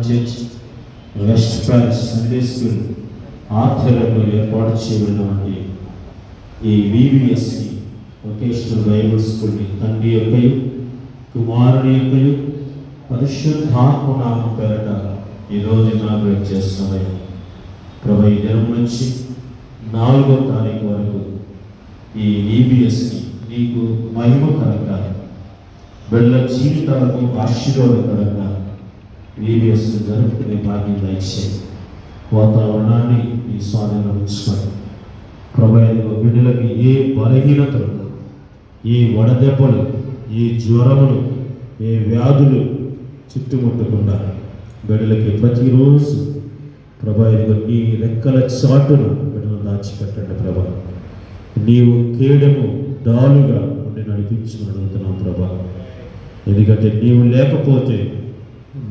Church west Paris Sunday school ఆధ్వర్యంలో ఏర్పాటు చేయబడినటువంటి ఈ వివిఎస్సి వొకేషనల్ బైబుల్ స్కూల్ని తండ్రి యొక్కయు కుమారుని యొక్కయు పరిశుద్ధాత్మ నామం పేరట ఈరోజు ఇనాగ్రేట్ చేస్తున్నాయి. ప్రభు ఈ దినం నుంచి 4వ తారీఖు వరకు ఈ విబిఎస్కి నీకు మహిమకరంగా బిడ్డల జీవితాలకు ఆశీర్వాదకరంగా విబిఎస్ జరుపుకునే భాగ్యం దయచేయి. వాతావరణాన్ని ఈ స్వాధీనంలో ఉంచుకోండి. ప్రభు బిడ్డలకి ఏ బలహీనతలు, ఏ వడదెబ్బలు, ఏ జ్వరములు, ఏ వ్యాధులు చుట్టుముట్టకుండా బిడ్డలకి ప్రతిరోజు ప్రభు నీ రెక్కల చాటును బిడ్డలు దాచిపెట్టండి. ప్రభా నీవు కేడము డాలుగా ఉండి నడిపించుకుని అడుగుతున్నావు ప్రభా. ఎందుకంటే నీవు లేకపోతే